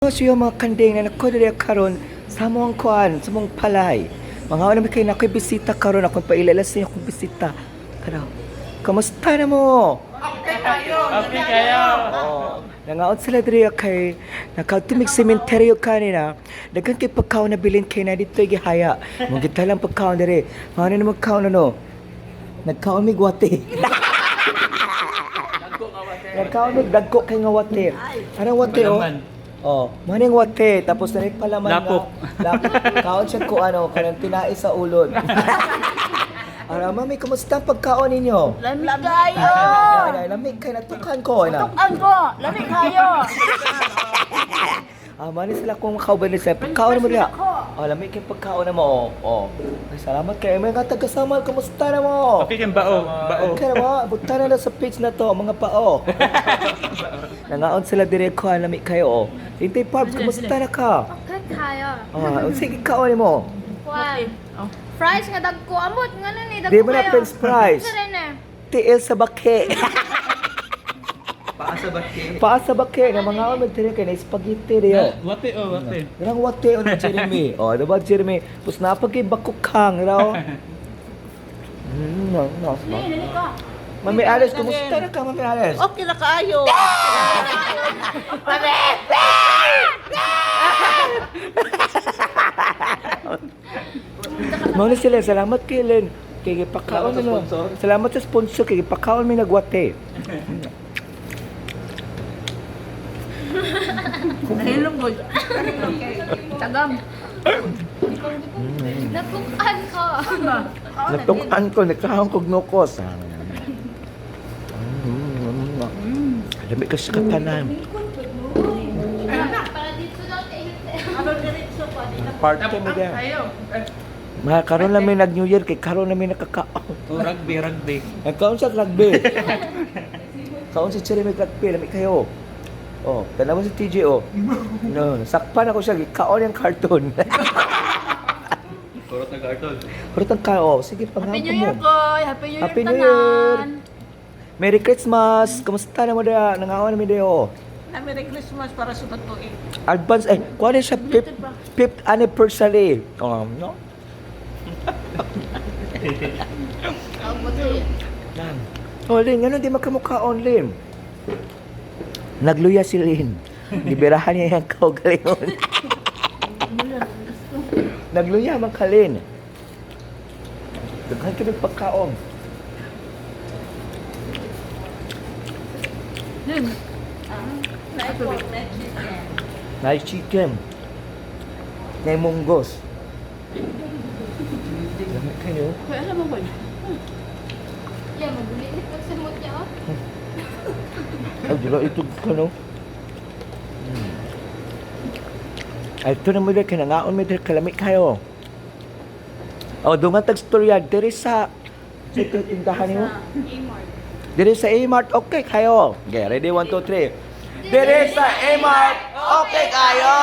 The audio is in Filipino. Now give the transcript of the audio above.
Siya mga kanding na nakodere karon sa mong kuan, sa mong palay. Mga wala may kayo na ako'y bisita karon akong pailalas niyo akong bisita. Ano? Kamusta na mo? Okay kayo. Oh, nangaot sila diri kay nakautumig sementeryo kanina. Daghang kay pagkaon na bilin kay na dito gihaya. Mong gitalang pagkaon diri. Mga na magkaon ano? Nagkaon mig wate. Nagkaon mig dagko kay nga wate. Anong wate oh? Oh, maning wate tapos na palaman Lapok. Lapok. Kaon siya ko ano, kanang tinai sa ulod. Ara mami, kumusta ang pagkaon ninyo? Lamig kayo! Lamig kay natukan ko na. Tukan ko! Lamig kayo! Mani sila kung kauban sa pagkaon mo diha. Oh, lamig kay pagkaon na mo. Oh. Ay, salamat kay mga taga-Samal, kumusta na mo? Okay kang bao. Okay na mo, buta na sa page na to, mga pao. Nangaon sila dire ko, lamig kayo. Hintay Pabs, kumusta na ka? Okay kayo. Sige kaon mo. Why? Fries nga dagko amot nga na ni dagko. Di mo na french fries. Sa rin eh. Tiil sa bake. Paa Paa sa baki. sa bake nga mga amad dire kay na spaghetti diyo. Wate wate. Rang wate on Jeremy. Oh, diba Jeremy? Pus napagay bakukang raw. No. Dili ka. Mami Alice, kumusta na ka, Mami Alice? Okay na kayo. Muna sila, salamat kay Len. Kay pagkaon Salamat sa ano. sponsor. Salamat sa sponsor kay pagkaon mi nagwate. Hilong ko. Tagam. Napukan ko. Natukan ko, nagkaon kog nukos. Alam ka sa katanan. Para dito daw kay Party mo dyan. Ma, karon lang may nag-New Year, kay karon lang may nakakaon. Rugby. Nagkaon sa rugby. Kaon si Cherry may rugby, lamig kayo. Oh, tanaw si TJ oh. No, sakpan ako siya, kaon yung cartoon. Kurot na carton. Pero tang sige, Happy pangalan New Year mo. ko. Happy New Year Happy New Year. tanan. Merry Christmas! Kamusta na mo da? Nangawan namin dayo. Merry Christmas para sa bato eh. Advance, kuha na siya fifth anniversary. No? Yan. Oh, Lin, ano di makamukhaon, Lin? Nagluya si Lin. Liberahan niya yung kaugalingon. Nagluya man ka, Lin. Daghan kami pagkaon. Nice chicken. May munggos. Lamig kayo. Kuya, alam mo ba? Yeah, mabulit pagsamot niya oh. Ay, di ba ito ka, no? Ay, ito na mo dahil, kinangaon mo dahil, kalamig kayo. O, dungan tag-storya, diri sa ito, tindahan niyo? Diri sa A-Mart, okay kayo. Okay, ready? 1, 2, 3. Diri sa A-Mart, okay kayo!